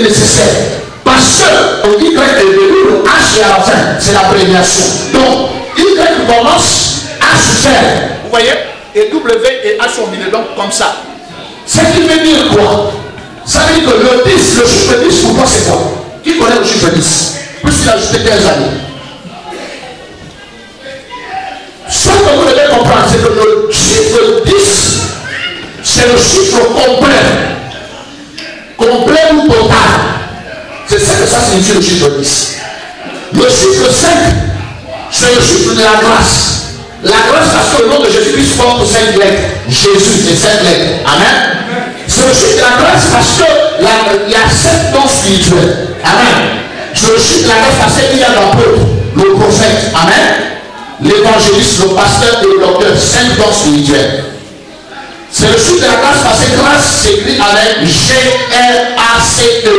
est nécessaire. Parce que le Y est venu, le H est à la fin. C'est la préviation. Donc, Y commence à se faire. Vous voyez? Et W et H sont mis donc comme ça. Ce qui veut dire quoi? Ça veut dire que le 10, le chiffre 10, pour toi c'est quoi? Qui connaît le chiffre 10? Plus il a ajouté 15 années. Ce que vous devez comprendre, c'est que le chiffre 10, c'est le chiffre complet. Complet ou total. C'est ça que ça signifie le chiffre 10. Le chiffre 5, c'est le chiffre de la grâce. La grâce parce que le nom de Jésus-Christ porte 5 lettres. Jésus, c'est 5 lettres. Amen. C'est le chiffre de la grâce parce que il y a 7 dons spirituels. Amen. C'est le chiffre de la grâce parce qu'il y a l'apôtre, le prophète. Amen. L'évangéliste, le pasteur et le docteur. 5 dons spirituels. C'est le chiffre de la grâce parce que grâce s'écrit avec G-R-A-C-E.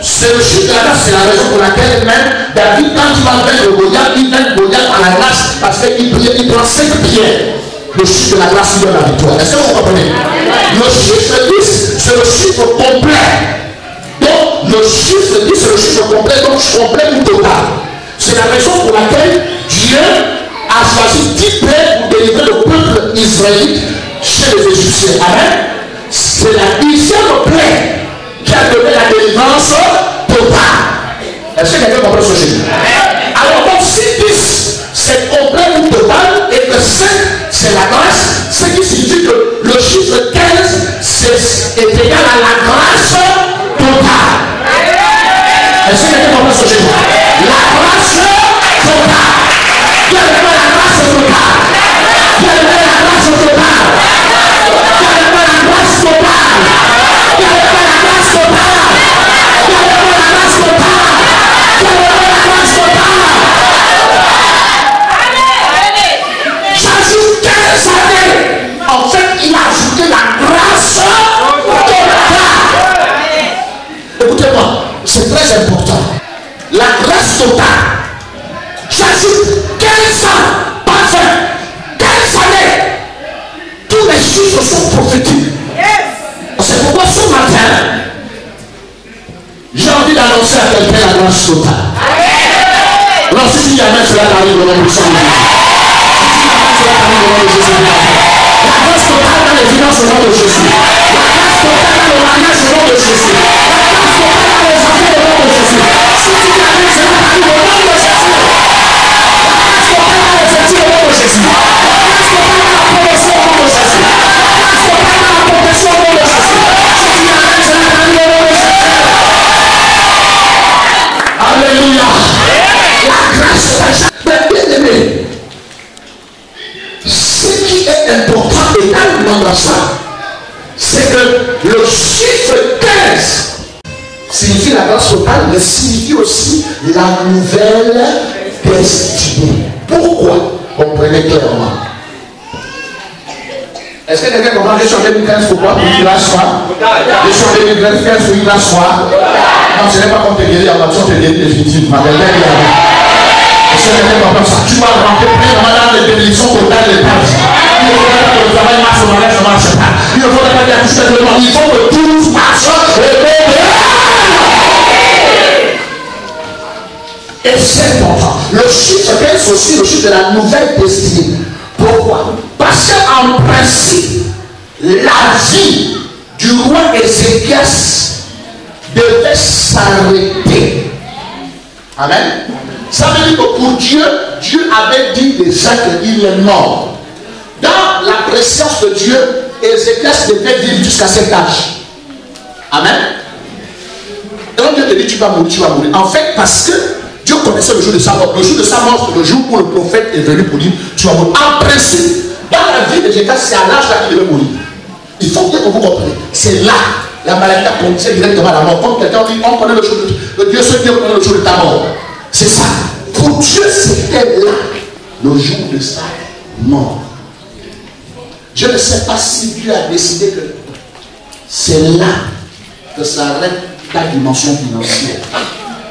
C'est le chiffre de la grâce, c'est la raison pour laquelle même David, quand il va vaincre Goliath, il vainc Goliath à la grâce parce qu'il prend 5 pierres. Le chiffre de la grâce lui donne la victoire. Est-ce que vous comprenez? Le chiffre 10, c'est le chiffre complet. Donc, le chiffre 10, c'est le chiffre complet, donc complet ou total. C'est la raison pour laquelle Dieu a choisi 10 plaies pour délivrer le peuple israélite chez les Égyptiens. Amen. C'est la 10e plaie qui a donné la délivrance totale. Est-ce que quelqu'un comprend ce chiffre? Alors donc si 10 c'est complet ou total et que 5 c'est la grâce, ce qui signifie que le chiffre 15 est égal à la grâce totale. Est-ce que quelqu'un comprend ce chiffre? La grâce totale. Qui a donné la grâce totale? Qui a donné la grâce totale? Qui a donné la grâce totale? Qui a donné la grâce totale? Qui a donné la grâce totale? Qui a donné la grâce totale? J'ajoute 15 années. En fait, il a ajouté la grâce totale. Écoutez-moi, c'est très important. La grâce totale. J'ajoute 15 ans, pas 20, 15 années. Tous les chiffres sont prophétiques. C'est pourquoi ce matin, j'ai envie d'annoncer à quelqu'un la grâce totale. Alors si tu dis amen, cela t'arrive au nom de Jésus. La grâce totale dans les finances au nom de Jésus. La grâce totale dans le mariage au nom de Jésus. La grâce totale dans les affaires au nom de Jésus. Si tu dis amen, cela t'arrive au nom de Jésus. Alléluia. La grâce, bien aimé. Ce qui est important également dans ça, c'est que le chiffre 15 signifie la grâce totale, mais signifie aussi la nouvelle destinée. Pourquoi? Comprenez clairement. Est-ce que quelqu'un comprend? J'ai changé 2015 pourquoi? Pour qu'il la soit. J'ai changé 2015 pour qu'il la soit. Non, ce n'est pas comme te guérir en action, te guérir définitivement. Est-ce que quelqu'un comprend ça? Tu vas rentrer pleinement dans les bénédictions totales des pages. Il ne faut pas que le travail marche, le mariage ne marche pas. Il ne faut pas qu'il y ait tout simplement. Il faut que tout marche. Et c'est important. Le chiffre 15 c'est aussi le chiffre de la nouvelle destinée. Pourquoi? Parce qu'en principe, la vie du roi Ézéchias devait s'arrêter. Amen. Ça veut dire que pour Dieu, Dieu avait dit déjà qu'il est mort. Dans la préscience de Dieu, Ézéchias devait vivre jusqu'à cet âge. Amen. Donc Dieu te dit tu vas mourir, tu vas mourir. En fait, parce que Dieu connaissait le jour de sa mort. Le jour de sa mort, c'est le jour où le prophète est venu pour dire tu vas mourir. En principe, dans la vie de Jésus, c'est à l'âge là qu'il devait mourir. Il faut que vous compreniez. C'est là la maladie a commencé directement à la mort. Comme quelqu'un dit, on connaît le jour de Dieu, ce Dieu connaît le jour de ta mort. C'est ça. Pour Dieu, c'était là le jour de sa mort. Je ne sais pas si Dieu a décidé que c'est là que s'arrête ta dimension financière.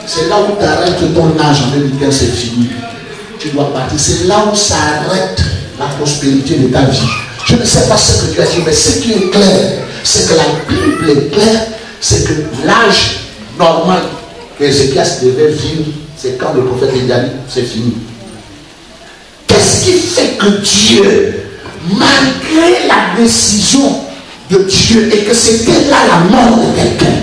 C'est là où tu arrêtes ton âge en 2015, c'est fini. Tu dois partir. C'est là où s'arrête la prospérité de ta vie. Je ne sais pas ce que tu as dit, mais ce qui est clair, c'est que la Bible est claire, c'est que l'âge normal qu'Ézéchias devait vivre, c'est quand le prophète Élie, c'est fini. Qu'est-ce qui fait que Dieu, malgré la décision de Dieu et que c'était là la mort de quelqu'un,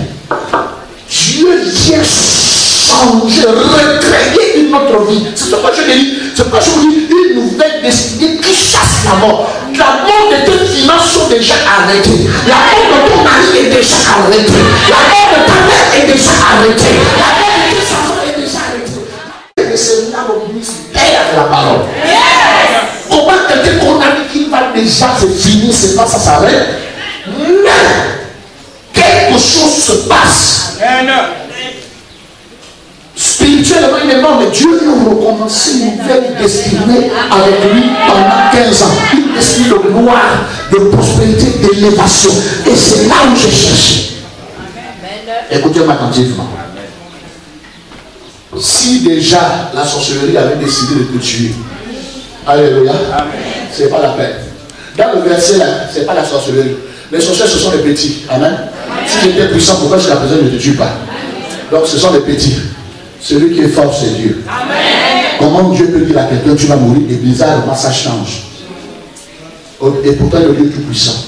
Dieu vient changer, recréer une autre vie. C'est ce que je dis. C'est pourquoi je vous dis une nouvelle destinée qui chasse la mort. La mort de tes finances sont déjà arrêtées. La mort de ton mari est déjà arrêtée. La mort de ta mère est déjà arrêtée. La mort de tes enfants est déjà arrêtée. Et c'est là le mystère de la parole. Comment quelqu'un qu'on a dit qu'il va déjà, c'est fini, c'est pas ça s'arrête. Mais quelque chose se passe. Spirituellement, il est mort, mais Dieu a recommencé une nouvelle destinée avec lui pendant 15 ans. Une destinée de gloire, de prospérité, d'élévation. Et c'est là où j'ai cherché. Écoutez-moi attentivement. Si déjà la sorcellerie avait décidé de te tuer, alléluia, c'est pas la peine. Dans le verset là, c'est pas la sorcellerie. Les sorciers, ce sont les petits. Amen. Si j'étais puissant, pourquoi jusqu'à présent je ne te tue pas? Donc ce sont les petits. Celui qui est fort, c'est Dieu. Amen. Comment Dieu peut dire à quelqu'un, tu vas mourir, et bizarrement ça change. Et pourtant, le Dieu tout puissant.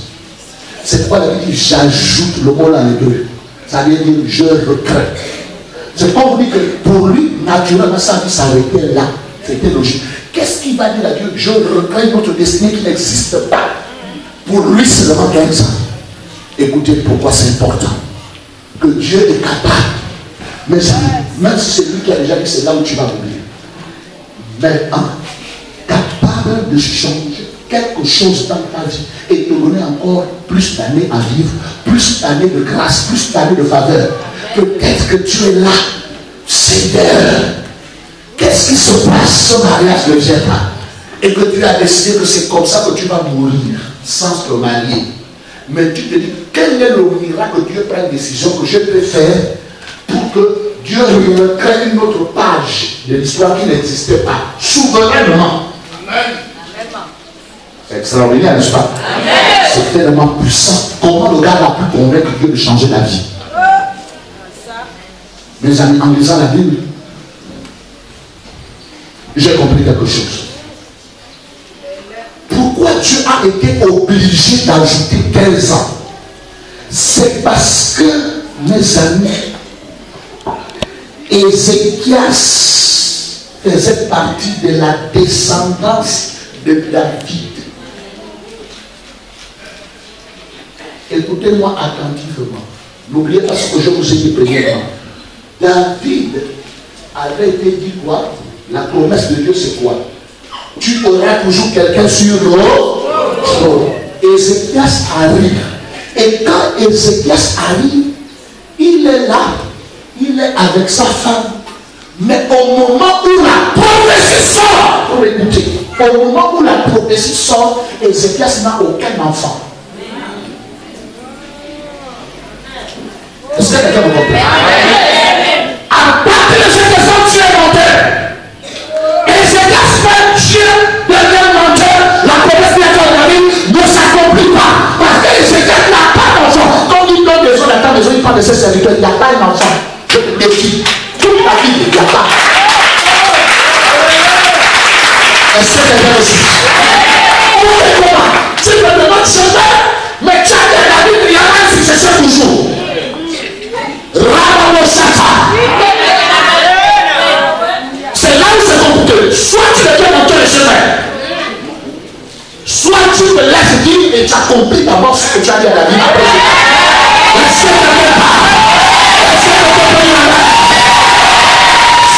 C'est pourquoi la Bible dit, j'ajoute le mot en hébreu. Ça veut dire, je recrée. C'est pas vous dire que pour lui, naturellement, sa vie s'arrêtait là. C'était logique. Qu'est-ce qu'il va dire à Dieu? Je recrée notre destinée qui n'existe pas. Pour lui, c'est seulement 15 ans. Écoutez pourquoi c'est important. Que Dieu est capable. Mais même si c'est lui qui a déjà dit, c'est là où tu vas mourir. Mais capable de changer quelque chose dans ta vie et te donner encore plus d'années à vivre, plus d'années de grâce, plus d'années de faveur. Peut-être que tu es là, Seigneur. Qu'est-ce qui se passe? Ce mariage ne vient pas. Et que tu as décidé que c'est comme ça que tu vas mourir sans te marier. Mais tu te dis, quel est le miracle que Dieu prend une décision que je peux faire pour que Dieu recrée une autre page de l'histoire qui n'existait pas, souverainement. C'est extraordinaire, n'est-ce pas? C'est tellement puissant. Comment le gars a pu convaincre Dieu de changer la vie? Mes amis, en lisant la Bible, j'ai compris quelque chose. Pourquoi Dieu a été obligé d'ajouter 15 ans? C'est parce que, mes amis, Ézéchias faisait partie de la descendance de David. Écoutez-moi attentivement. N'oubliez pas ce que je vous ai dit premièrement. David avait été dit quoi? La promesse de Dieu, c'est quoi? Tu auras toujours quelqu'un sur le trône. Ézéchias arrive. Et quand Ézéchias arrive, il est là. Il est avec sa femme. Mais au moment où la prophétie sort, pour écouter, au moment où la prophétie sort, Ézéchias n'a aucun enfant. Est-ce que quelqu'un me comprend? À partir de cet instant, tu es menteur. Ézéchias fait Dieu devient menteur. La promesse de David ne s'accomplit pas. Parce que Ézéchias n'a pas d'enfant. Quand il donne des gens à ta maison, il parle de ses serviteurs, il n'y a pas un enfant. Je te défie. Toute la Bible, il n'y a pas. Est-ce que quelqu'un le suit? Tu me demandes chemin, mais tu as dit à la Bible, il y a un successeur toujours. C'est là où c'est compliqué. Soit tu deviens monteur de chemin, soit tu te laisses dire et tu accomplis d'abord ce que tu as dit à la Bible. Est-ce que quelqu'un parle?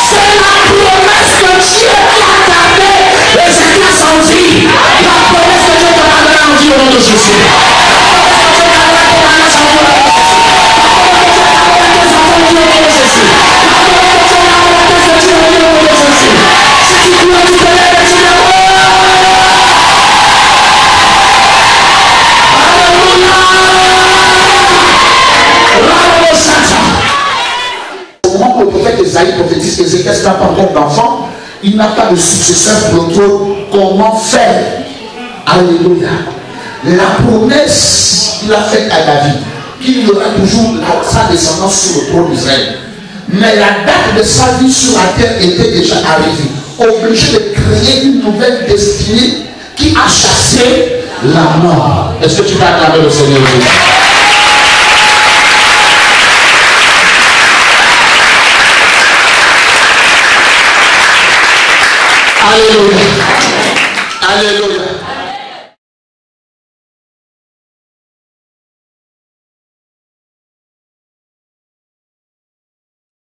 C'est la promesse que Dieu t'a donnée. Ézéchias en dit. La promesse que Dieu t'a donnée en dit au nom de Jésus. Isaïe prophétise, Ézéchias n'a pas encore d'enfant, il n'a pas de successeur pour le trône. Comment faire? Alléluia. La promesse qu'il a faite à David, qu'il y aura toujours sa descendance sur le trône d'Israël, Mais la date de sa vie sur la terre était déjà arrivée. Obligé de créer une nouvelle destinée qui a chassé la mort. Est-ce que tu vas acclamer le Seigneur Jésus? Alléluia. Alléluia.